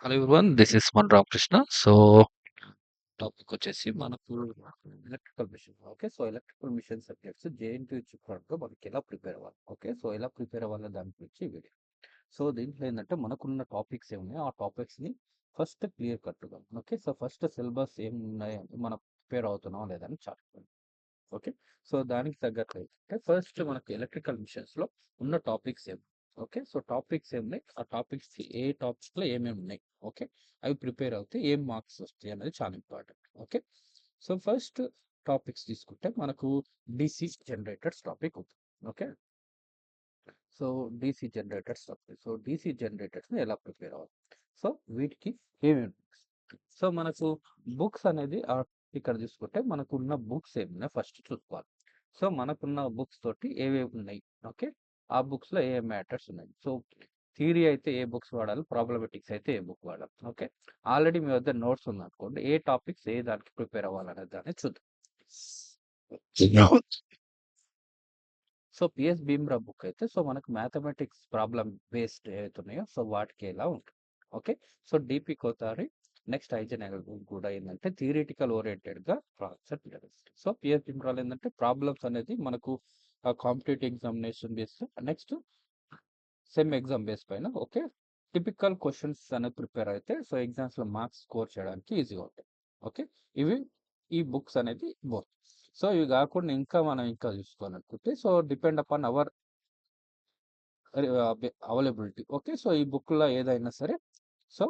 Hello everyone. This is మన Ramakrishna. Topic వచ్చేసి మనకు electrical machine. Okay. Electrical machine subjects JNTU చిప్‌లో మనకి ఎలా ప్రిపేర్ అవ్వాలి? ఓకే. ఎలా ప్రిపేర్ అవ్వాలనే దాని గురించి ఈ వీడియో. దీంట్లో ఏందంటే మనకున్న టాపిక్స్ ఏమున్నాయో ఆ టాపిక్స్‌ని ఫస్ట్ క్లియర్ కట్‌గా ఓకే. ఫస్ట్ సిలబస్ ఏమున్నాయి మనం ప్రిపేర్ అవుతున్నామా లేదా అని చార్ట్. ఓకే. దానికి తగ్గట్టు అయితే ఫస్ట్ మనకు ఎలక్ట్రికల్ మిషన్స్‌లో ఉన్న టాపిక్స్ ఏమి? ఓకే. టాపిక్స్ ఏమున్నాయి? ఆ టాపిక్స్ ఏ టాపిక్స్‌లో ఏమేమి ఉన్నాయి? ఓకే. అవి ప్రిపేర్ అవుతే ఏం మార్క్స్ వస్తాయి అనేది చాలా ఇంపార్టెంట్. ఓకే. ఫస్ట్ టాపిక్స్ తీసుకుంటే మనకు డీసీ జనరేటర్స్ టాపిక్ ఉంది. Okay. So DC generators topic. DC జనరేటర్స్‌ని ఎలా ప్రిపేర్ అవ్వాలి? సో వీటికి ఏమేమి books? మనకు బుక్స్ అనేది ఇక్కడ తీసుకుంటే మనకున్న బుక్స్ ఏమున్నాయి ఫస్ట్ చూసుకోవాలి. మనకున్న బుక్స్ తోటి ఏవేవి ఉన్నాయి? ఓకే. ఆ బుక్స్‌లో ఏ మ్యాటర్స్ ఉన్నాయి? థియరీ అయితే ఏ బుక్స్ వాడాలి? ప్రాబ్లమాటిక్స్ అయితే ఏ బుక్ వాడాలి? ఓకే. ఆల్రెడీ మీ వద్ద నోట్స్ ఉందనుకోండి. ఏ టాపిక్స్ ఏ దానికి ప్రిపేర్ అవ్వాలనే దాన్ని చూద్దాం. పిఎస్ భీమ్రా బుక్ అయితే మనకు మ్యాథమెటిక్స్ ప్రాబ్లమ్ బేస్డ్ ఏవైతే ఉన్నాయో వాటికి ఎలా ఉంటుంది. ఓకే. డిపి కోతారి నెక్స్ట్ ఐజనగర్ కూడా ఏంటంటే థియరిటికల్ ఓరియంటెడ్గా కాన్సెప్ట్. పిఎస్ భీమ్రాలో ఏంటంటే ప్రాబ్లమ్స్ అనేది మనకు competitive examination based next sem exam base పైన ఓకే టిపికల్ క్వశ్చన్స్ అనేది ప్రిపేర్ అయితే ఎగ్జామ్స్లో మార్క్స్ స్కోర్ చేయడానికి ఈజీగా ఉంటాయి. ఓకే. ఇవి ఈ బుక్స్ అనేది బోత్. ఇవి కాకుండా ఇంకా మనం ఇంకా చూసుకోవాలనుకుంటే depend upon our availability. Okay. ఈ బుక్లో ఏదైనా సరే సో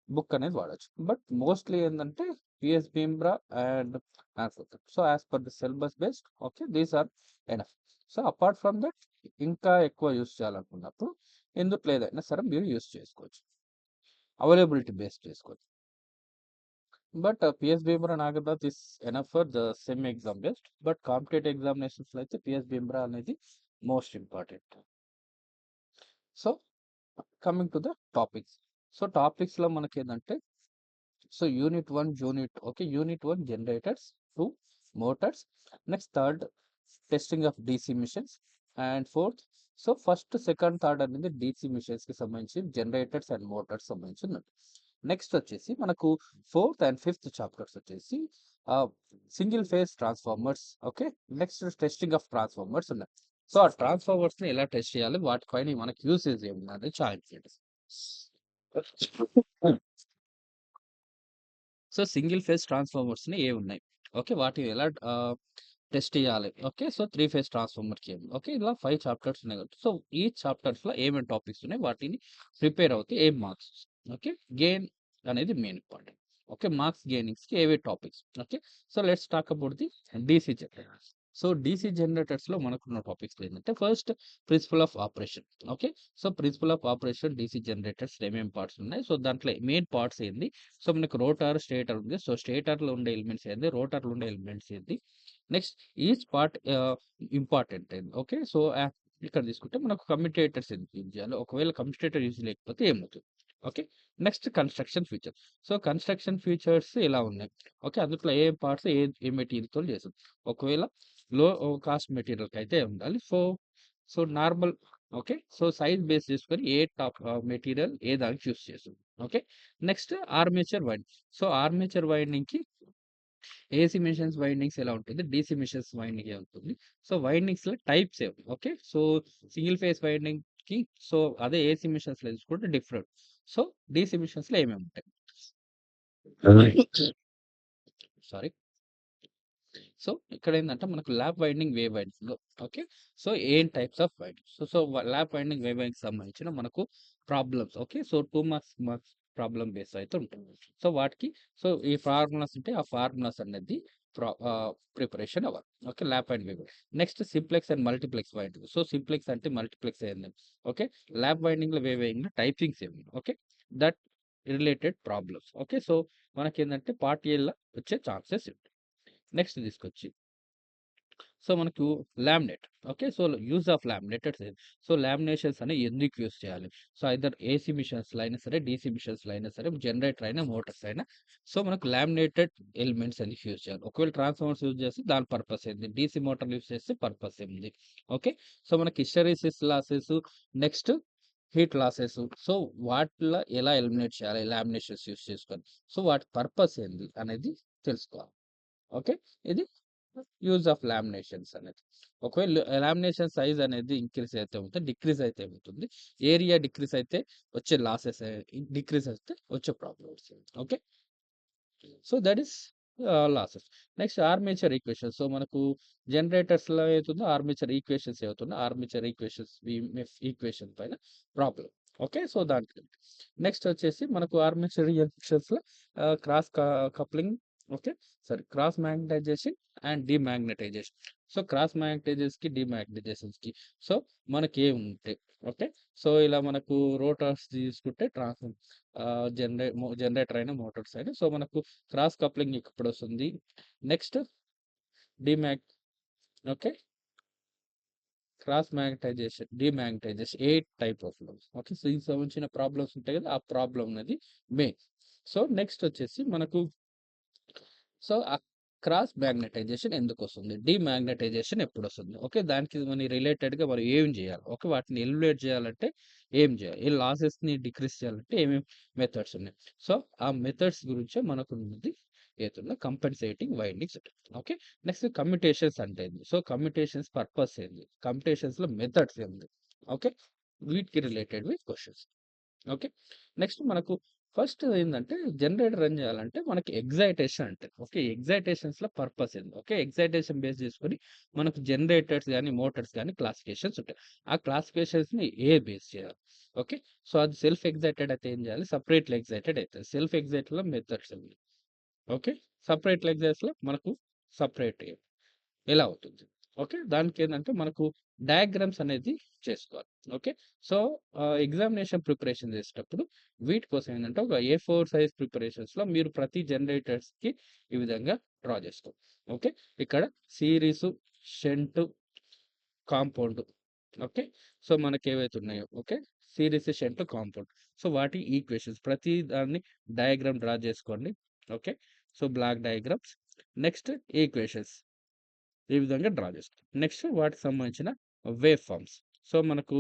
బుక్ అనేది వాడచ్చు. బట్ మోస్ట్లీ ఏంటంటే PS Bimbhra and answer. As per the syllabus based okay these are enough. Apart from that ఇంకా ఎక్కువ యూస్ చేయాలనుకున్నప్పుడు ఎందుకు లేదైనా సరే మీరు యూస్ చేసుకోవచ్చు. అవైలబిలిటీ బేస్డ్ చేసుకోవచ్చు. But PS Bimbhra Nagrath is enough for the sem exam based. But competitive ఎగ్జామినేషన్స్లో అయితే పిఎస్ భీమ్రా అనేది most important. Coming to the topics. టాపిక్స్లో మనకి ఏంటంటే unit 1 unit 1 generators, 2 motors, next third testing of DC machines and fourth first second third అనేది DC machines కి సంబంధించి generators and Motors సంబంధించి ఉన్నది. నెక్స్ట్ వచ్చేసి మనకు ఫోర్త్ అండ్ ఫిఫ్త్ చాప్టర్స్ వచ్చేసి single phase transformers. Okay. Next testing of transformers ఉన్నాయి. ఆ ట్రాన్స్ఫార్మర్స్ ని ఎలా టెస్ట్ చేయాలి, వాటిపైన మనకి యూసేజ్ ఏముంది అనేది చాలా ఇంపార్టెంట్. సింగిల్ ఫేజ్ ట్రాన్స్ఫార్మర్స్ ని ఏ ఉన్నాయి? ఓకే. వాటిని ఎలా టెస్ట్ చేయాలి? ఓకే. 3 ఫేజ్ ట్రాన్స్ఫార్మర్‌కి ఏమి? ఓకే. ఇలా 5 చాప్టర్స్ ఉన్నాయి కాబట్టి ఈ చాప్టర్స్‌లో ఏమేమి టాపిక్స్ ఉన్నాయి? వాటిని ప్రిపేర్ అవుతే ఏం మార్క్స్? ఓకే. గెయిన్ అనేది మెయిన్ ఇంపార్టెంట్. ఓకే. మార్క్స్ గెయినింగ్స్‌కి ఏవే topics? Okay. Let's talk about the DC generators. DC జనరేటర్స్‌లో మనకున్న టాపిక్స్ ఏంటంటే first principle of operation. Okay. Principle of operation DC generators ఏమేం పార్ట్స్ ఉన్నాయి? దాంట్లో మెయిన్ పార్ట్స్ ఏంది? మనకు రోటర్, స్టేటర్ ఉంది. స్టేటర్‌లో ఉండే ఎలిమెంట్స్ ఏంది? రోటర్‌లో ఉండే ఎలిమెంట్స్ ఏంది? నెక్స్ట్ ఈచ్ పార్ట్ ఇంపార్టెంట్ ఏంది? ఓకే. ఇక్కడ తీసుకుంటే మనకు కమ్యుటేటర్స్ ఎందుకు యూజ్ చేయాలి? ఒకవేళ కమ్యుటేటర్ యూజ్ లేకపోతే ఏమవుతుంది? Okay. Next construction feature. Construction features ఎలా ఉన్నాయి? ఓకే. అందులో ఏ పార్ట్స్ ఏ మెటీరియల్‌తో చేసాం? ఒకవేళ లో కాస్ట్ మెటీరియల్‌కి అయితే ఉండాలి. Normal okay. సైజ్ బేస్ చేసుకొని ఏ మెటీరియల్ ఏ దానికి చూస్ చేసాం. Okay. Next armature winding. Armature వైండింగ్‌కి ఏసీ మెషిన్స్ వైండింగ్స్ ఎలా ఉంటుంది? డీసీ మెషిన్స్ వైండింగ్ ఎలా ఉంటుంది? వైండింగ్స్‌లో టైప్స్ ఏవి? ఓకే. సింగిల్ ఫేజ్ వైండింగ్‌కి అదే ఏసీ మెషిన్స్‌లో తీసుకుంటే డిఫరెంట్. డీసీ మెషిన్స్‌లో ఏమేమి ఉంటాయి? సారీ. ఇక్కడేందంటే మనకు lap winding, wave winding. Okay. ఏం types of winding. Lap winding, wave వైండింగ్‌కి సంబంధించిన మనకు problems. Okay. 2 marks problem base అయితే ఉంటుంది. వాటికి ఈ ఫార్ములాస్ ఉంటే ఆ ఫార్ములాస్ అనేది ప్రిపరేషన్ అవ్వాలి. Okay. Lap and wave. Next simplex and multiplex winding. Simplex అంటే మల్టీప్లెక్స్ ఏంది? ఓకే. ల్యాప్ వైండింగ్‌లో, వేవ్ వైండింగ్‌లో టైపింగ్స్ ఏమి? Okay. That related problems. Okay. మనకేందంటే పార్ట్ ఏ‌లో వచ్చే ఛాన్సెస్ ఉంటాయి. నెక్స్ట్ తీసుకొచ్చి మనకు laminate. Okay. Use of laminateds ఏంది? లామినేషన్స్ అనేవి ఎందుకు యూజ్ చేయాలి? ఐదర్ ఏసీ మిషన్స్‌లో అయినా సరే, డీసీ మిషన్స్‌లో అయినా సరే, జనరేటర్ అయినా, మోటార్స్ అయినా మనకు లామినేటెడ్ ఎలిమెంట్స్ ఎందుకు యూజ్ చేయాలి? ఒకవేళ ట్రాన్స్‌ఫార్మర్స్ యూజ్ చేస్తే దాని పర్పస్ ఏంది? డీసీ మోటార్లు యూజ్ చేస్తే పర్పస్ ఏంది? ఓకే. మనకి hysteresis losses next heat losses. So, వాటిలో ఎలా ఎలిమినేట్ చేయాలి లామినేషన్స్ యూజ్ చేసుకొని. సో, వాటి పర్పస్ ఏంది అనేది తెలుసుకోవాలి. ఓకే. ఇది యూజ్ ఆఫ్ లామినేషన్స్ అనేది. ఒకవేళ లామినేషన్ సైజ్ అనేది ఇంక్రీజ్ అయితే ఉంటుంది, డిక్రీజ్ అయితే ఏమవుతుంది, ఏరియా డిక్రీజ్ అయితే వచ్చే లాసెస్, డిక్రీజ్ అయితే వచ్చే problems. Okay. So that is losses. Next armature equation. So మనకు జనరేటర్స్లో ఏవుతుందో ఆర్మేచర్ ఈక్వేషన్స్ ఏవుతుందో ఆర్మేచర్ ఈక్వేషన్స్ ఈక్వేషన్ పైన ప్రాబ్లం. ఓకే. సో దాంట్లో నెక్స్ట్ వచ్చేసి మనకు ఆర్మేచర్ ఈక్వేషన్స్లో cross coupling. Okay. Sorry, cross magnetization and demagnetization. So cross మ్యాగ్నటైజేషన్కి డిమాగ్నటైజేషన్కి సో మనకి ఏముంటాయి. ఓకే. సో ఇలా మనకు రోటర్స్ తీసుకుంటే జనరేటర్ అయినా మోటార్స్ అయినా సో మనకు క్రాస్ కప్లింగ్ ఇప్పుడు వస్తుంది. Next demag. Okay. Cross magnetization, demagnetization 8 type of loss. Okay. So దీనికి సంబంధించిన ప్రాబ్లమ్స్ ఉంటాయి కదా, ఆ ప్రాబ్లం అనేది మెయిన్. సో నెక్స్ట్ వచ్చేసి మనకు సో ఆ క్రాస్ మ్యాగ్నటైజేషన్ ఎందుకు వస్తుంది, డిమాగ్నటైజేషన్ ఎప్పుడు వస్తుంది. ఓకే. దానికి మన రిలేటెడ్గా మనం ఏం చేయాలి, ఓకే, వాటిని ఎలిమినేట్ చేయాలంటే ఏం చేయాలి, ఈ లాసెస్ని డిక్రీస్ చేయాలంటే ఏమేమి మెథడ్స్ ఉన్నాయి. సో ఆ మెథడ్స్ గురించే మనకు ఉన్నది ఏతున్నా కంపెన్సేటింగ్ వైండింగ్స్. ఓకే. నెక్స్ట్ కమ్యూటేషన్స్ అంటే ఏంది, సో కమ్యూటేషన్స్ పర్పస్ ఏంది, కమ్యూటేషన్స్లో మెథడ్స్ ఏంది. ఓకే. వీటికి రిలేటెడ్ క్వశ్చన్స్. ఓకే. నెక్స్ట్ మనకు ఫస్ట్ ఏందంటే జనరేటర్ రన్ చేయాలంటే మనకి ఎక్సైటేషన్ అంటే ఓకే, ఎక్సైటేషన్స్‌లో పర్పస్ ఏంది. ఓకే. ఎక్సైటేషన్ బేస్ చేసుకొని మనకు జనరేటర్స్ గాని, మోటార్స్ గాని క్లాసిఫికేషన్స్ ఉంటాయి. ఆ క్లాసిఫికేషన్స్‌ని బేస్ చేయాలి. ఓకే. సో అది సెల్ఫ్ ఎక్సైటెడ్ అయితే ఏం చేయాలి, సెపరేట్‌లీ ఎక్సైటెడ్ అయితది. సెల్ఫ్ ఎక్సైటెడ్‌లో మెథడ్స్ ఉన్నాయి. ఓకే. సెపరేట్‌లీ ఎక్సైటెడ్స్‌లో మనకు సెపరేట్ ఎలా అవుతుంది. ఓకే. దానికేందంటే మనకు డయాగ్రామ్స్ అనేది చేసుకోవాలి. ఓకే. సో ఎగ్జామినేషన్ ప్రిపరేషన్ చేసేటప్పుడు వీటి కోసం ఏందంటే ఒక A4 సైజ్ ప్రిపరేషన్స్‌లో మీరు ప్రతి జనరేటర్స్‌కి ఈ విధంగా డ్రా చేసుకోవాలి. ఓకే. ఇక్కడ series, shunt, compound. Okay. So మనకేవైతే ఉన్నాయో okay, series, shunt, compound. So వాటి ఈక్వేషన్స్ ప్రతి దాన్ని డయాగ్రామ్ డ్రా చేసుకోండి. Okay. So block diagrams. Next equations ఈ విధంగా డ్రా చేస్తాం. నెక్స్ట్ వాటికి సంబంధించిన వేవ్ ఫార్మ్స్. సో మనకు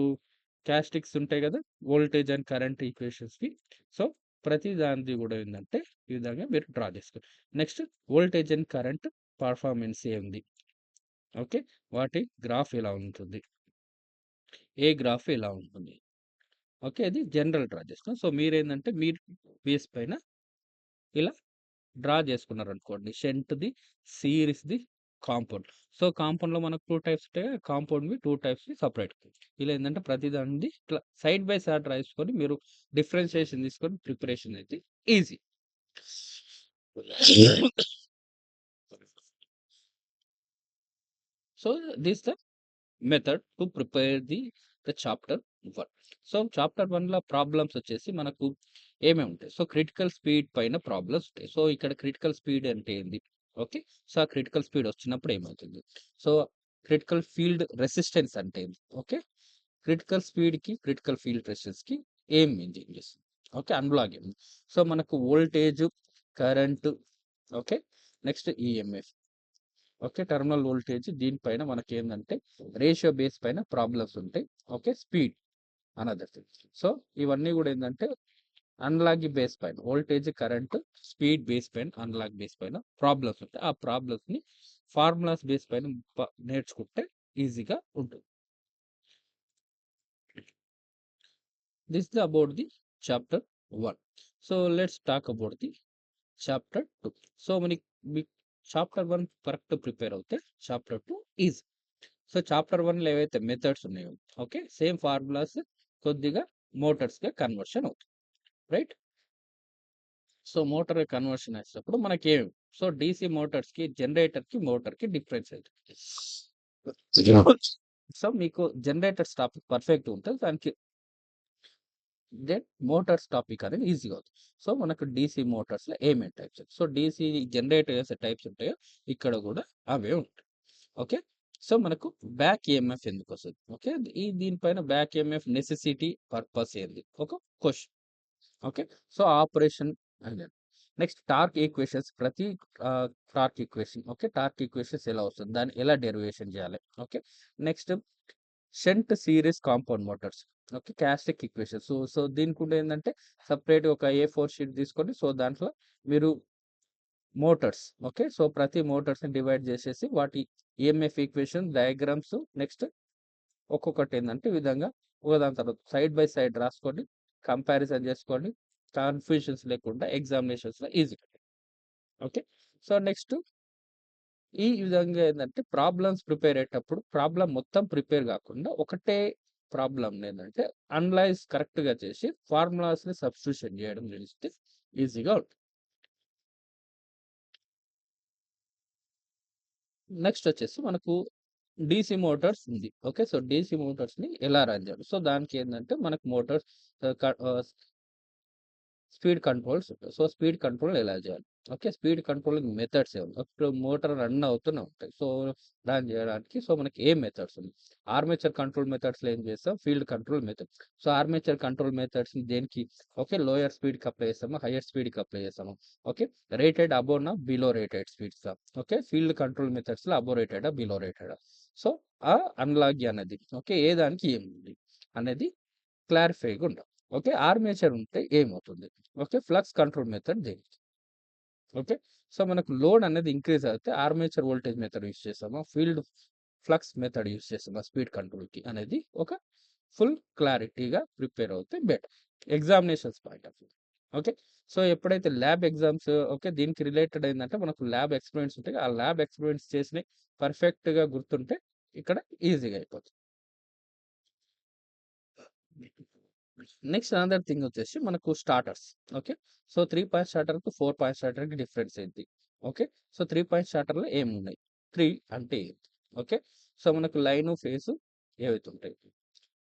క్యారెక్టరిస్టిక్స్ ఉంటాయి కదా, వోల్టేజ్ అండ్ కరెంట్ ఈక్వేషన్స్‌కి. సో ప్రతి దానిది కూడా ఏందంటే ఈ విధంగా మీరు డ్రా చేసుకోండి. Next voltage and current performance ఏంది. ఓకే. వాటి గ్రాఫ్ ఎలా ఉంటుంది, ఏ గ్రాఫ్ ఎలా ఉంటుంది. ఓకే. అది జనరల్ డ్రా చేస్తాం. సో మీరేందంటే మీరు బేస్ పైన ఇలా డ్రా చేసుకున్నారనుకోండి. షంట్‌ది, సీరీస్‌ది, కాంపౌండ్. సో కాంపౌండ్‌లో మనకు 2 టైప్స్ ఉంటాయి. కాంపౌండ్‌వి 2 టైప్స్‌వి సెపరేట్. ఇలా ఏందంటే ప్రతి దానిది ఇట్లా సైడ్ బై సైడ్ డ్రా చేసుకొని మీరు డిఫరెన్షియేషన్ తీసుకొని ప్రిపరేషన్ అయితే easy. So this the method to prepare the chapter 1. So chapter 1లో ప్రాబ్లమ్స్ వచ్చేసి మనకు ఏమేమి ఉంటాయి. సో క్రిటికల్ స్పీడ్ పైన ప్రాబ్లమ్స్ ఉంటాయి. సో ఇక్కడ క్రిటికల్ స్పీడ్ అంటే ఏంది. ఓకే. సో ఆ క్రిటికల్ స్పీడ్ వచ్చినప్పుడు ఏమవుతుంది. సో క్రిటికల్ ఫీల్డ్ రెసిస్టెన్స్ అంటే ఏంది. ఓకే. క్రిటికల్ స్పీడ్కి క్రిటికల్ ఫీల్డ్ రెసిస్టెన్స్కి ఏం మెయింటైన్ చేస్తుంది. ఓకే. అన్బ్లాక్ ఏమి. సో మనకు voltage, current. Okay. Next EMF. Okay. Terminal voltage దీనిపైన మనకేందంటే రేషియో బేస్ పైన ప్రాబ్లమ్స్ ఉంటాయి. Okay. Speed another thing. So ఇవన్నీ గూడా ఏందంటే అనలాగ్ బేస్ పైన వోల్టేజ్, కరెంట్, స్పీడ్ బేస్ పైన, అనలాగ్ బేస్ పైన ప్రాబ్లమ్స్ ఉంటాయి. ఆ ప్రాబ్లమ్స్‌ని ఫార్ములాస్ బేస్ పైన నేర్చుకుంటే ఈజీగా ఉంటుంది. This the about the chapter 1. So let's talk about the chapter 2. So మీకు చాప్టర్ 1 కరెక్ట్ ప్రిపేర్ అవుతే చాప్టర్ 2 ఈజీ. సో చాప్టర్ 1లో ఏవైతే మెథడ్స్ ఉన్నాయో ఓకే, సేమ్ ఫార్ములాస్ కొద్దిగా మోటార్స్‌గా కన్వర్షన్ అవుతుంది. రైట్. సో మోటార్ కన్వర్షన్ చేసేటప్పుడు మనకేం సో డీసీ మోటార్స్‌కి, జనరేటర్‌కి, మోటార్‌కి డిఫరెన్స్ ఏంటి. So మీకు జనరేటర్స్ టాపిక్ పర్ఫెక్ట్ ఉంటది. దానికి దెన్ మోటార్స్ టాపిక్ అనేది ఈజీగా అవుతుంది. సో మనకు డీసీ మోటార్స్‌లో ఏమేం types, so DC generators types ఉంటాయో ఇక్కడ కూడా అవే ఉంటాయి. ఓకే. సో మనకు బ్యాక్ ఈఎంఎఫ్ ఎందుకొస్తది. ఓకే. దీనిపైన బ్యాక్ ఈఎంఎఫ్ నెసెసిటీ, పర్పస్ ఏంది ఒక క్వెషన్. ఓకే. సో ఆపరేషన్ అదే. నెక్స్ట్ టార్క్ ఈక్వేషన్స్ ప్రతి torque equation. Okay. Torque equations ఎలా వస్తుంది, దాన్ని ఎలా డెరివేషన్ చేయాలి. Okay. Next shunt series compound Motors. Okay. Characteristic equation. So దీనికి కూడా ఏందంటే సెపరేట్‌గా ఒక ఏ4 షీట్ తీసుకొని సో దాంట్లో మీరు మోటార్స్ ఓకే. సో ప్రతి మోటార్స్‌ని డివైడ్ చేసేసి వాటి ఈఎంఎఫ్ ఈక్వేషన్, డయాగ్రామ్స్ నెక్స్ట్ ఒక్కొక్కటి ఏందంటే ఈ విధంగా ఒకదాని తర్వాత సైడ్ బై సైడ్ రాసుకోండి. కంపారిజన్ చేసుకోండి. కన్‌ఫ్యూజన్స్ లేకుండా ఎగ్జామినేషన్స్‌లో ఈజీగా. ఓకే. సో నెక్స్ట్ ఈ విధంగా ఏందంటే ప్రాబ్లమ్స్ ప్రిపేర్ అయ్యేటప్పుడు ప్రాబ్లమ్ మొత్తం ప్రిపేర్ గాకుండా ఒకటే ప్రాబ్లమ్‌నేందంటే అనలైజ్ కరెక్ట్‌గా చేసి ఫార్ములాస్‌ని సబ్స్టిట్యూషన్ జేయడం తెలిస్తే ఈజీగా ఉంటుంది. నెక్స్ట్ వచ్చేసి మనకు డీసీ మోటార్స్ ఉంది. ఓకే. సో డీసీ మోటార్స్‌ని ఎలా రన్ జేయాలి? సో దానికేందంటే మనకు మోటార్స్ ఆహ్, క ఆహ్ స్పీడ్ కంట్రోల్స్ ఉంటాయి. సో, స్పీడ్ కంట్రోల్ ఎలా జేయాలి? ఓకే. స్పీడ్ కంట్రోలింగ్ మెథడ్స్ ఏముంది? ఇప్పుడు మోటార్ రన్ అవుతూనే ఉంటాయి. సో, రన్ జేయడానికి సో, మనకి ఏ మెథడ్స్ ఉన్నాయి? ఆర్మేచర్ కంట్రోల్ మెథడ్స్‌లో ఏం చేస్తాం? Field control method. So, armature control మెథడ్స్‌ని దేనికి? ఓకే. లోయర్ స్పీడ్‌కి అప్లై చేస్తామా? హైయర్ స్పీడ్‌కి అప్లై చేస్తామా? ఓకే. రేటెడ్ అబోవ్‌నా? బిలో రేటెడ్ స్పీడ్సా? ఓకే. ఫీల్డ్ కంట్రోల్ మెథడ్స్‌లో అబోవ్ రేటెడా? బిలో రేటెడా? సో, ఆ అనలాగీ అనేది ఓకే. ఏ దానికి ఏముంది? అనేది క్లారిఫైగా ఉండాలి. ఓకే. ఆర్మేచర్ ఉంటే ఏమవుతుంది? ఓకే. ఫ్లక్స్ కంట్రోల్ మెథడ్ దేనికి? ఓకే. సో, మనకు లోడ్ అనేది ఇంక్రీజ్ అయితే ఆర్మేచర్ వోల్టేజ్ మెథడ్ యూజ్ చేసామా? ఫీల్డ్ ఫ్లక్స్ మెథడ్ యూజ్ చేసామా స్పీడ్ కంట్రోల్‌కి అనేది ఒక ఫుల్ క్లారిటీగా ప్రిపేర్ అవుతే better. Examinations point of view. Okay. So, ఎప్పుడైతే ల్యాబ్ ఎగ్జామ్స్ ఓకే. దీనికి రిలేటెడ్ ఏందంటే మనకు ల్యాబ్ ఎక్స్‌పెరిమెంట్స్ ఉంటాయి. ఆ ల్యాబ్ ఎక్స్‌పెరిమెంట్స్ చేసినయి పర్ఫెక్ట్‌గా గుర్తుంటే ఇక్కడ ఈజీగా అయిపోతుంది. నెక్స్ట్ అనదర్ థింగ్ వచ్చేసి మనకు స్టార్టర్స్. ఓకే. సో, 3 పాయింట్ స్టార్టర్‌కి, 4 పాయింట్ స్టార్టర్‌కి డిఫరెన్స్ ఏంటి? ఓకే. సో, 3 పాయింట్ స్టార్టర్‌లో ఏమున్నాయి? 3 అంటే ఏంటి? ఓకే. సో, మనకు లైను, ఫేసు ఏవైతే ఉంటాయి.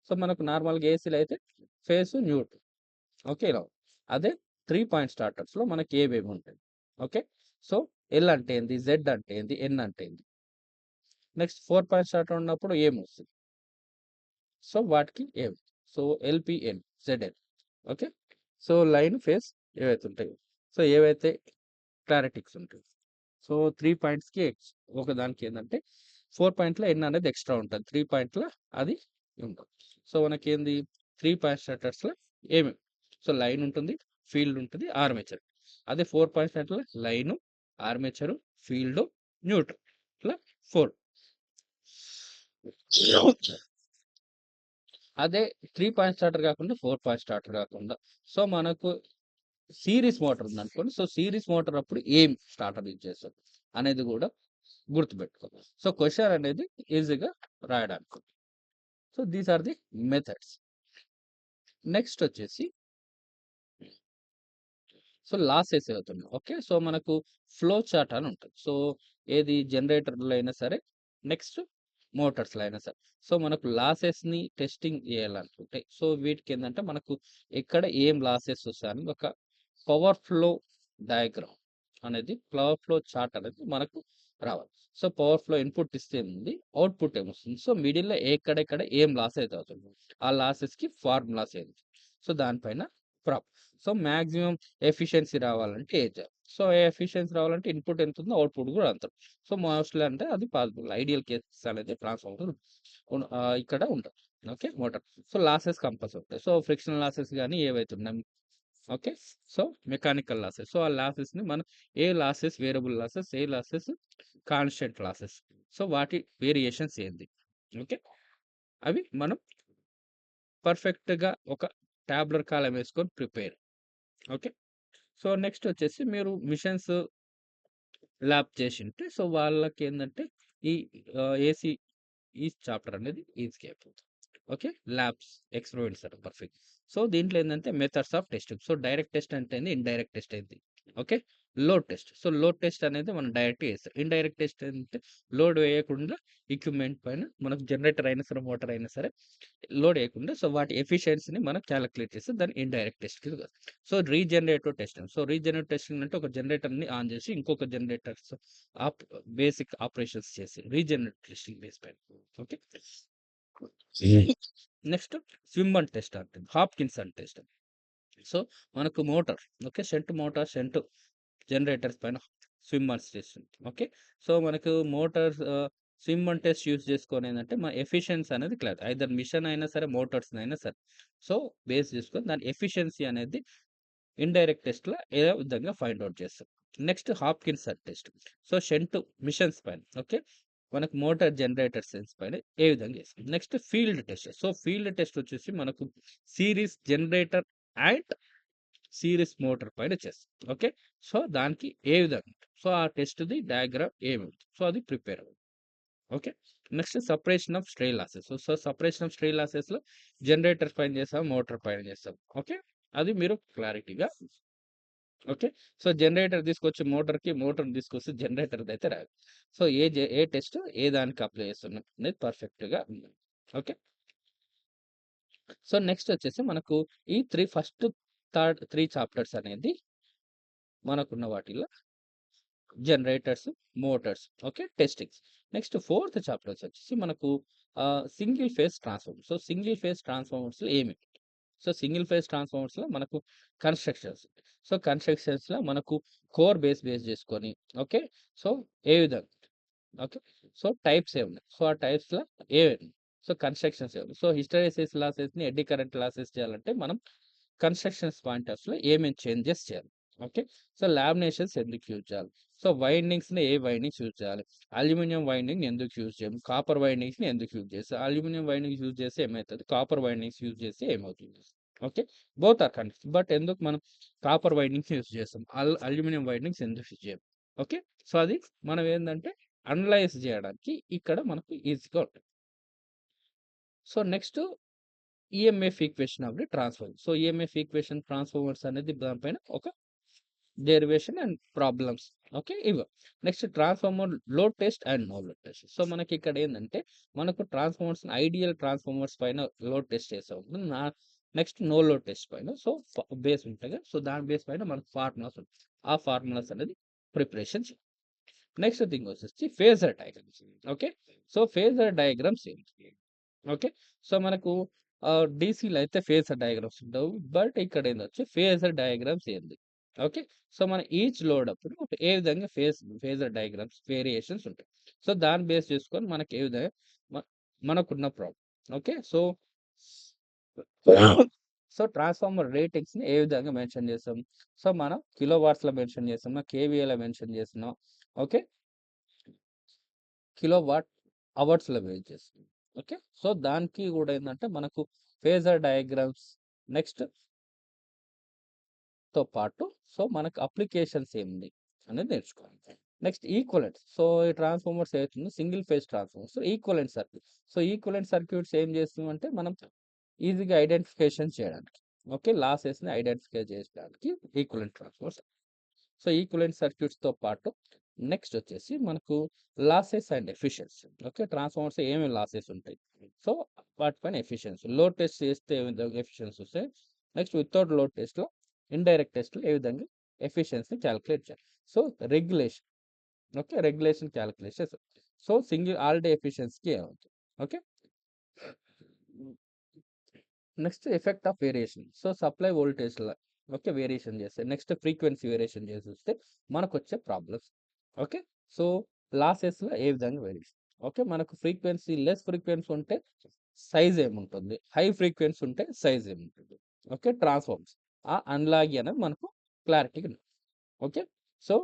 సో, మనకు నార్మల్‌గా ఏసీలో అయితే ఫేసు, న్యూట్రల్. ఓకే. ఇలా. అదే 3 పాయింట్ స్టార్టర్స్‌లో మనకి ఏవేవి ఉంటాయి? ఓకే. సో, ఎల్ అంటే ఏంది? జెడ్ అంటే ఏంది? ఎన్ అంటే ఏంది? నెక్స్ట్ 4 పాయింట్ స్టార్టర్ ఉన్నప్పుడు ఏమొస్తది? సో, వాటికి ఏం? So, LP, N, ZN. Okay. So, line, phase ఏవైతే ఉంటాయో. సో, ఏవైతే క్లారిటిక్స్ ఉంటాయో. సో, 3 పాయింట్స్‌కి ఒకదానికి ఏందంటే 4 పాయింట్‌లో ఎన్ అనేది ఎక్స్‌ట్రా ఉంటది. 3 పాయింట్‌లో అది ఉండదు. సో, మనకేంది 3 పాయింట్ స్టార్టర్స్‌లో ఏమేమి? సో, లైన్ ఉంటుంది, ఫీల్డ్ ఉంటది, ఆర్మేచర్. అదే 4 పాయింట్ స్టార్టర్‌లో లైను, ఆర్మేచరు, ఫీల్డు, న్యూట్రల్. ఇట్లా 4. అదే 3 పాయింట్ స్టార్టర్ గాకుండా 4 పాయింట్ స్టార్టర్ గాకుండా సో, మనకు సీరీస్ మోటార్ ఉందనుకోండి. సో, సీరీస్ మోటార్ అప్పుడు ఏం స్టార్టర్ యూజ్ చేస్తాం అనేది గూడా గుర్తుపెట్టుకోవాలి. సో, క్వెషన్ అనేది ఈజీగా రాయడానికి. So, these are the methods. Next వచ్చేసి సో, లాసెస్ అవుతున్నాయి. ఓకే. సో, మనకు ఫ్లో చార్ట్ అని ఉంటది. సో, ఏది జనరేటర్‌లో అయినా సరే, నెక్స్ట్ మోటార్స్‌లో అయినా సరే. సో, మనకు లాసెస్‌ని టెస్టింగ్ చేయాలనుకుంటే, సో, వీటికేందంటే మనకు ఎక్కడ ఏం లాసెస్ వస్తాయని ఒక పవర్ ఫ్లో డయాగ్రామ్ అనేది, పవర్ ఫ్లో చార్ట్ అనేది మనకు రావాలి. సో, పవర్ ఫ్లో ఇన్‌పుట్ ఇస్తే ఏముంది, అవుట్‌పుట్ ఏమొస్తుంది. సో, మిడిల్‌లో ఎక్కడెక్కడ ఏం లాస్ అయితే అవుతుంది. ఆ లాసెస్‌కి ఫార్ములాస్ ఏంటి. సో, దానిపైన ప్రాప్ సో, మాక్సిమం ఎఫిషియన్సీ రావాలంటే ఏం చేయాలి? సో, ఎఫిషియన్సీ రావాలంటే ఇన్‌పుట్ ఎంతుందో అవుట్‌పుట్ గూడా అంతే. సో, మోస్ట్‌లీ అంటే అది పాసిబుల్. ఐడియల్ కేసెస్ అనేది ట్రాన్స్‌ఫార్మర్ ఇక్కడ ఉండదు. Okay. Motor. So, losses compulsory ఉంటాయి. సో, ఫ్రిక్షనల్ లాసెస్ గాని ఏవైతే ఉన్నాయో okay. So, mechanical losses. So, ఆ లాసెస్‌ని మనం ఏ లాసెస్ వేరియబుల్ లాసెస్, ఏ లాసెస్ కాన్స్టెంట్ లాసెస్. సో, వాటి వేరియేషన్స్ ఏంది? ఓకే. అవి మనం పర్ఫెక్ట్‌గా ఒక టాబ్లర్ కాలమ్ ఏసుకొని ప్రిపేర్. ఓకే. సో, నెక్స్ట్ వచ్చేసి మీరు మిషన్స్ ల్యాబ్ చేసుంటే సో, వాళ్ళకేందంటే ఈ ఏసీ ఈ చాప్టర్ అనేది ఈజీగా అయిపోతుంది. Okay. Labs, experiments are perfect. So, దీంట్లో ఏందంటే methods of testing. So, direct test అంటే ఏంది? ఇండైరెక్ట్ టెస్ట్ ఏంది? Okay. Load test. So, load test అనేది మనం డైరెక్ట్‌గా చేస్తాం. ఇండైరెక్ట్ టెస్ట్ అంటే లోడ్ వేయకుండా ఎక్విప్‌మెంట్ పైన మనకు జనరేటర్ అయినా సరే, మోటార్ అయినా సరే లోడ్ ఏయకుండా సో, వాటి ఎఫిషియన్సీని మనం కాలిక్యులేట్ చేసి దాన్ని ఇండైరెక్ట్ టెస్ట్ కింద so, regenerative testing. So, regenerative testing అంటే ఒక జనరేటర్‌ని ఆన్ చేసి ఇంకొక జనరేటర్స్ ఆప్ బేసిక్ ఆపరేషన్స్ చేసి రీజనరేటివ్ టెస్టింగ్ బేస్ పైన. ఓకే. నెక్స్ట్ స్విమ్మన్ టెస్ట్ అంటుంది. హాప్కిన్సన్ టెస్ట్. సో, మనకు motor okay. Shunt motor, shunt generators పైన స్విమ్మర్స్ టెస్ట్. ఓకే. సో, మనకు Motors swim and test use చేసుకొని ఏంటంటే మన ఎఫిషియన్సీ అనేది క్లియర్ ఐదర్ మిషన్ అయినా సరే మోటార్స్ అయినా సరే సో బేస్ చేసుకొని దాని ఎఫిషియన్సీ అనేది ఇండైరెక్ట్ టెస్ట్లో ఏ విధంగా ఫైండ్ అవుట్ చేస్తాం. Next Hopkinson test. So shunt machines పైన ఓకే మనకు మోటార్ జనరేటర్ సెన్స్ పైన ఏ విధంగా చేస్తాం. Next field test. So field test వచ్చేసి మనకు series generator and series motor పైన చేస్తాం. ఓకే సో దానికి ఏ విధంగా సో ఆ టెస్ట్ది డయాగ్రామ్ ఏమి సో అది ప్రిపేర్ అవ్వండి. Okay next separation of stray losses. So separation of stray లాసెస్లో జనరేటర్ పైన చేస్తాం, మోటార్ పైన చేస్తాం. ఓకే అది మీరు క్లారిటీగా ఓకే సో జనరేటర్ తీసుకొచ్చి మోటార్ తీసుకొచ్చి జనరేటర్ అయితే రాదు. సో ఏ టెస్ట్ ఏ దానికి అప్లై చేస్తున్నాం అనేది పర్ఫెక్ట్గా ఉంది. ఓకే సో నెక్స్ట్ వచ్చేసి మనకు ఈ ఫస్ట్ థర్డ్ 3 చాప్టర్స్ అనేది మనకున్న వాటిలో generators, motors okay testings. Next fourth chapters వచ్చేసి మనకు single phase transformer. So single phase ట్రాన్స్ఫార్మర్స్లో ఏమి సో సింగిల్ ఫేజ్ ట్రాన్స్ఫార్మర్స్లో మనకు కన్స్ట్రక్షన్స్. సో కన్స్ట్రక్షన్స్లో మనకు కోర్ బేస్ చేసుకొని ఓకే సో ఏ విధంగా ఓకే సో టైప్స్ ఏమున్నాయి సో ఆ టైప్స్లో ఏ సో కన్స్ట్రక్షన్స్ ఏమి సో హిస్టరీసిస్ లాసెస్ని ఎడ్డీ కరెంట్ లాసెస్ చేయాలంటే మనం కన్స్ట్రక్షన్స్ పాయింట్ ఆఫ్లో ఏమేమి చేంజెస్ చేయాలి. ఓకే సో లామినేషన్స్ ఎందుకు యూజ్ చేయాలి సో వైండింగ్స్ని ఏ వైండింగ్స్ యూజ్ చేయాలి అల్యూమినియం వైండింగ్ ఎందుకు యూజ్ చేయం కాపర్ వైండింగ్స్ని ఎందుకు యూజ్ చేస్తాం అల్యూమినియం వైండింగ్స్ యూజ్ చేస్తే ఏమవుతుంది కాపర్ వైండింగ్స్ యూజ్ చేస్తే ఏమవుతుంది. Okay both are connect but ఎందుకు మనం కాపర్ వైండింగ్స్ యూజ్ చేస్తాం అల్యూమినియం వైండింగ్స్ ఎందుకు యూజ్ చేయం. ఓకే సో అది మనం ఏంటంటే అనలైజ్ చేయడానికి ఇక్కడ మనకు ఈజీగా ఉంటుంది. So next EMF equation of the transformer. So EMF equation transformers అనేది దానిపైన ఒక డెరివేషన్ అండ్ ప్రాబ్లమ్స్ ఓకే ఇవి. Next transformer load test and no load test. So మనకి ఇక్కడ ఏంటంటే మనకు ట్రాన్స్ఫార్మర్స్ ఐడియల్ ట్రాన్స్ఫార్మర్స్ పైన లోడ్ టెస్ట్ చేసాం నెక్స్ట్ నో లోడ్ టెస్ట్ పైన సో బేస్ ఉంటుంది సో దాని బేస్ పైన మనకు ఫార్ములాస్ ఉంటాయి ఆ ఫార్ములాస్ అనేది ప్రిపరేషన్. నెక్స్ట్ థింగ్ వచ్చేసి phasor diagrams. Okay so phasor diagrams ఏంటి ఓకే సో మనకు డీసీలో అయితే ఫేజర్ డయాగ్రామ్స్ ఉండవు బట్ ఇక్కడ ఏంటొచ్చి ఫేజర్ డయాగ్రామ్స్ ఏంది ఓకే సో మన ఈచ్ లోడ్ అప్పుడు ఏ విధంగా ఫేజర్ డయాగ్రామ్స్ వేరియేషన్స్ ఉంటాయి. సో దాన్ని బేస్ చేసుకొని మనకి ఏ విధంగా మనకున్న ప్రాబ్లం ఓకే సో ట్రాన్స్ఫార్మర్ రేటింగ్స్ని ఏ విధంగా మెన్షన్ చేస్తాం సో మనం కిలో వాట్స్లో మెన్షన్ చేస్తున్నాం కేవీఏలో మెన్షన్ చేస్తున్నాం ఓకే కిలో వాట్ అవర్స్లో బేస్ చేస్తున్నాం. ఓకే సో దానికి కూడా ఏంటంటే మనకు ఫేజర్ డయాగ్రామ్స్ నెక్స్ట్ తో పాటు సో మనకు అప్లికేషన్స్ ఏముంది అనేది నేర్చుకోవాలి. Next equivalents. సో ఈ ట్రాన్స్ఫార్మర్స్ ఏమవుతుందో single phase transformers equivalent circuit. So equivalent circuits ఏం చేస్తుందంటే మనం ఈజీగా ఐడెంటిఫికేషన్ చేయడానికి ఓకే లాసెస్ని ఐడెంటిఫై చేయడానికి ఈక్వలెంట్ ట్రాన్స్ఫార్మర్స్. సో ఈక్వలెంట్ సర్క్యూట్స్తో పాటు నెక్స్ట్ వచ్చేసి మనకు losses and efficiency. Okay transformers ఏమేమి లాసెస్ ఉంటాయి సో వాటిపైన ఎఫిషియన్సీ లోడ్ టెస్ట్ చేస్తే ఏ విధంగా ఎఫిషియన్సీ వస్తాయి నెక్స్ట్ వితౌట్ లోడ్ టెస్ట్లో ఇండైరెక్ట్ టెస్ట్లో ఏ విధంగా ఎఫిషియన్సీ క్యాలిక్యులేట్ చేయాలి. So regulation okay regulation calculation so single all day ఎఫిషియన్సీకి ఏమవుతుంది okay. Next effect of variation. So supply వోల్టేజ్లో ఓకే వేరియేషన్ చేస్తే నెక్స్ట్ ఫ్రీక్వెన్సీ వేరియేషన్ చేసి వస్తే మనకు వచ్చే ప్రాబ్లమ్స్ ఓకే. సో లాసెస్లో ఏ విధంగా వేరియేషన్ ఓకే మనకు లెస్ ఫ్రీక్వెన్సీ ఉంటే సైజ్ ఏముంటుంది హై ఫ్రీక్వెన్సీ ఉంటే సైజ్ ఏముంటుంది ఓకే ట్రాన్స్ఫార్మర్స్ ఆ అన్లాగి అనేది మనకు క్లారిటీగా ఉంది ఓకే. సో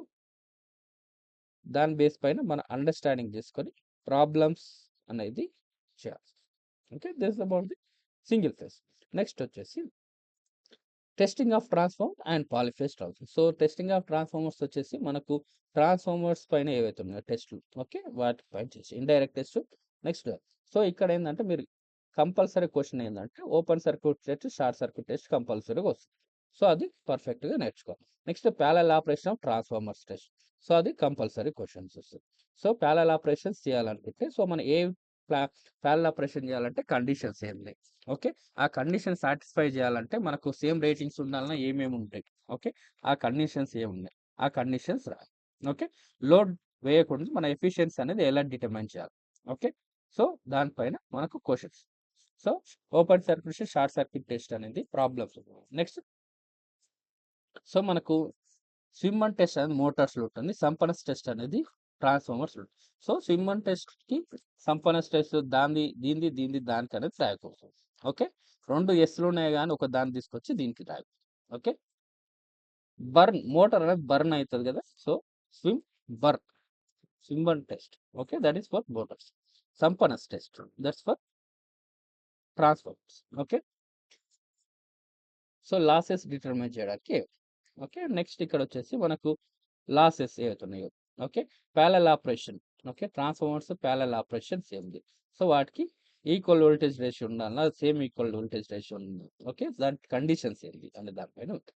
దాని బేస్ పైన మన అండర్స్టాండింగ్ చేసుకొని ప్రాబ్లమ్స్ అనేది చేయాలి okay. This about the single phase. Next వచ్చేసి testing of transform and polyphase transform. So testing of transformers వచ్చేసి మనకు ట్రాన్స్ఫార్మర్స్ పైన ఏవైతే ఉన్నాయో టెస్ట్లు ఓకే వాటి పైన చేసి ఇండైరెక్ట్ టెస్ట్ నెక్స్ట్. సో ఇక్కడ ఏంటంటే మీరు కంపల్సరీ క్వశ్చన్ ఏంటంటే open circuit test short circuit test కంపల్సరీగా వస్తుంది. సో అది పర్ఫెక్ట్గా నేర్చుకోవాలి. Next parallel operation of transformers test. So అది కంపల్సరీ క్వశ్చన్స్ వస్తుంది. సో ప్యారలల్ ఆపరేషన్స్ చేయాలనుకుంటే సో మనం ఏ ప్యారలల్ ఆపరేషన్ చేయాలంటే కండిషన్స్ ఏంటి ఓకే ఆ కండిషన్ సాటిస్ఫై చేయాలంటే మనకు సేమ్ రేటింగ్స్ ఉండాలన్నా ఏమేమి ఉంటాయి ఓకే ఆ కండిషన్స్ ఏమున్నాయి ఆ కండిషన్స్ రావాలి ఓకే. లోడ్ వేయకుండా మన ఎఫిషియన్సీ అనేది ఎలా డిటర్మైన్ చేయాలి ఓకే. సో దానిపైన మనకు questions. So open circuit short circuit test అనేది ప్రాబ్లమ్స్. నెక్స్ట్ సో మనకు స్విమ్ అండ్ టెస్ట్ అనేది మోటార్స్లో ఉంటుంది సంపనస్ టెస్ట్ అనేది ట్రాన్స్ఫార్మర్స్ ఉంటాయి. సో సిమ్మన్ టెస్ట్కి సంపనస్ టెస్ట్ దీనిది దానికి అనేది రాయకూడదు. ఓకే, 2 ఎస్లు ఉన్నాయి కానీ ఒక దాన్ని తీసుకొచ్చి దీనికి రాయకూడదు. ఓకే, బర్న్ మోటార్ అనేది బర్న్ అవుతుంది కదా, సో స్విమ్ బర్న్ సిమ్మన్ test. Okay, that is for motors. Sumpner's test that's for transformers. Okay, so losses determine చేయడానికి. ఓకే, నెక్స్ట్ ఇక్కడ వచ్చేసి మనకు లాసెస్ ఏవైతున్నాయో. Okay, parallel operation. Okay, transformers parallel operations ఏంది, సో వాటికి ఈక్వల్ వోల్టేజ్ రేషియో ఉండాలన్నా same equal voltage ratio ఉంది. Okay, దాని కండిషన్స్ ఏంది అనే దానిపైన ఉంటుంది.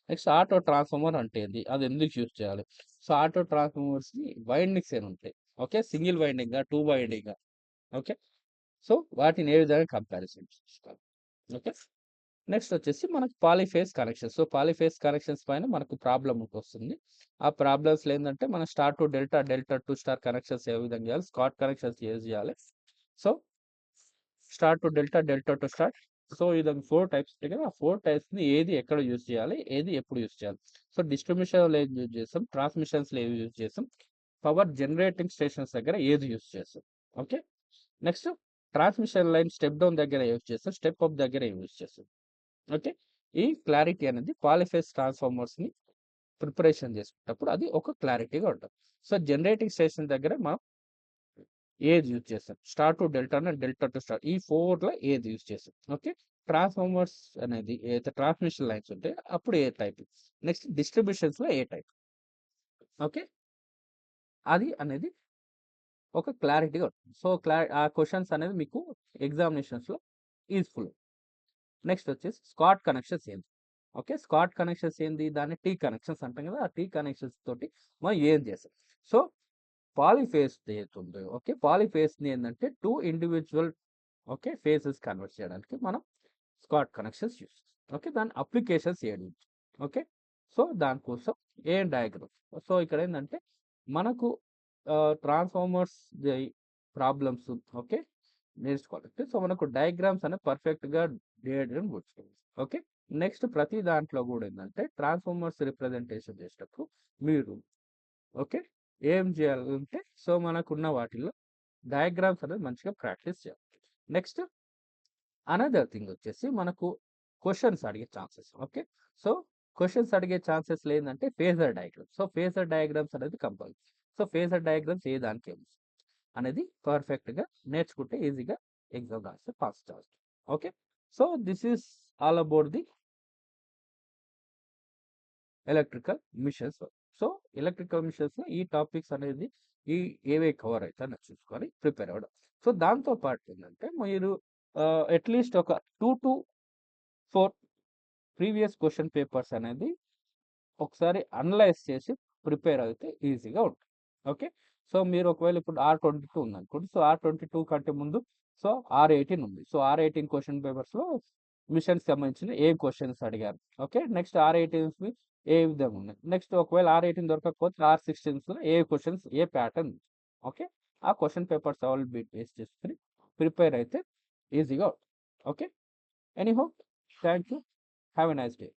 నెక్స్ట్ ఆటో ట్రాన్స్ఫార్మర్ అంటే ఏంది, అది ఎందుకు యూజ్ చేయాలి. సో ఆటో ట్రాన్స్ఫార్మర్స్ని వైండింగ్స్ ఏమి ఉంటాయి. Okay, single winding 2 winding. Okay, so వాటిని ఏ విధంగా కంపారిజన్ చేసుకోవాలి. ఓకే, నెక్స్ట్ వచ్చేసి మనకు polyphase connections. So polyphase connections పైన మనకు ప్రాబ్లమ్ వస్తుంది. ఆ ప్రాబ్లమ్స్లో ఏంటంటే మన star to delta, delta to star connections ఏ విధంగా చేయాలి, స్కాట్ కనెక్షన్స్ యూజ్ చేయాలి. So star to delta, delta to star. So ఇది 4 టైప్స్ ఉంటాయి కదా, ఆ 4 టైప్స్ని ఏది ఎక్కడ యూజ్ చేయాలి, ఏది ఎప్పుడు యూజ్ చేయాలి. సో డిస్ట్రిబ్యూషన్లో ఏది యూజ్ చేస్తాం, ట్రాన్స్మిషన్స్లో ఏది యూజ్ చేస్తాం, పవర్ జనరేటింగ్ స్టేషన్స్ దగ్గర ఏది యూజ్ చేస్తాం. Okay, next transmission line step down దగ్గర యూజ్ చేస్తాం, స్టెప్ అప్ దగ్గర యూజ్ చేస్తాం. ఓకే, ఈ క్లారిటీ అనేది పాలిఫేస్ ట్రాన్స్ఫార్మర్స్ని ప్రిపరేషన్ చేసుకున్నప్పుడు అది ఒక క్లారిటీగా ఉంటుంది. సో జనరేటింగ్ స్టేషన్ దగ్గర మనం ఏది యూజ్ చేస్తాం, star to delta, delta to star, ఈ 4లో ఏది యూజ్ చేస్తాం. ఓకే, ట్రాన్స్ఫార్మర్స్ అనేది ఏదైతే ట్రాన్స్మిషన్ లైన్స్ ఉంటాయి అప్పుడు ఏ టైప్, నెక్స్ట్ డిస్ట్రిబ్యూషన్స్లో ఏ టైప్. ఓకే, అది అనేది ఒక క్లారిటీగా ఉంటుంది. సో ఆ క్వశ్చన్స్ అనేది మీకు ఎగ్జామినేషన్స్లో యూజ్ఫుల్. నెక్స్ట్ వచ్చేసి స్కాట్ కనెక్షన్స్ ఏంది. ఓకే, స్కాట్ కనెక్షన్స్ ఏంది, దాన్ని టీ కనెక్షన్స్ అంటాం కదా, ఆ టీ కనెక్షన్స్ తోటి మనం ఏం చేస్తాం. సో పాలిఫేస్ ఏదైతుందో, ఓకే, పాలిఫేస్ని ఏంటంటే 2 ఇండివిజువల్ ఓకే ఫేసెస్ కన్వర్ట్ చేయడానికి మనం స్కాట్ కనెక్షన్స్ యూస్ చేస్తాం. ఓకే, దాని అప్లికేషన్స్ ఏడు. ఓకే, సో దానికోసం ఏ డయాగ్రామ్. సో ఇక్కడ ఏంటంటే మనకు ట్రాన్స్ఫార్మర్స్ ప్రాబ్లమ్స్ ఓకే నేర్చుకోవాలి. సో మనకు డయాగ్రామ్స్ అనేది పర్ఫెక్ట్గా డయాగ్రామ్ గుర్తుకోవాలి. ఓకే, నెక్స్ట్ ప్రతి దాంట్లో కూడా ఏంటంటే ట్రాన్స్ఫార్మర్స్ రిప్రజెంటేషన్ చేసేటప్పుడు మీరు ఓకే ఏం చేయాలంటే, సో మనకున్న వాటిల్లో డయాగ్రామ్స్ అనేది మంచిగా ప్రాక్టీస్ చేయాలి. నెక్స్ట్ అనదర్ థింగ్ వచ్చేసి మనకు క్వశ్చన్స్ అడిగే ఛాన్సెస్. ఓకే, సో క్వశ్చన్స్ అడిగే ఛాన్సెస్ ఏంటంటే phasor diagrams. So phasor diagrams అనేది కంపల్సరీ. సో ఫేజర్ డయాగ్రామ్స్ ఏ దానికి అనేది పర్ఫెక్ట్గా నేర్చుకుంటే ఈజీగా ఎగ్జామ్ రాస్తే పాస్ చేయవచ్చు. Okay, so this is all about the electrical machines. So electrical మిషన్స్లో ఈ టాపిక్స్ అనేది ఏవే కవర్ అవుతాయని చూసుకొని ప్రిపేర్ అవ్వడం. సో దాంతో పాటు ఏంటంటే మీరు అట్లీస్ట్ ఒక 2 to 4 ప్రీవియస్ క్వశ్చన్ పేపర్స్ అనేది ఒకసారి అనలైజ్ చేసి ప్రిపేర్ అయితే ఈజీగా ఉంటుంది. ఓకే, సో మీరు ఒకవేళ ఇప్పుడు R22 ఉందనుకోండి, సో R22 కంటే ముందు సో R18 ఉంది. సో R18 క్వశ్చన్ పేపర్స్లో మిషన్స్ సంబంధించిన ఏ క్వశ్చన్స్ అడిగారు. ఓకే, నెక్స్ట్ R18 ఏ విధంగా ఉన్నాయి. నెక్స్ట్ ఒకవేళ R18 దొరకకపోతే R16లో ఏ క్వశ్చన్స్ ఏ ప్యాటర్న్. ఓకే, ఆ క్వశ్చన్ పేపర్స్ ఆల్ బేస్ చేసుకుని ప్రిపేర్ అయితే ఈజీగా. Okay, anyhow thank you, have a nice day.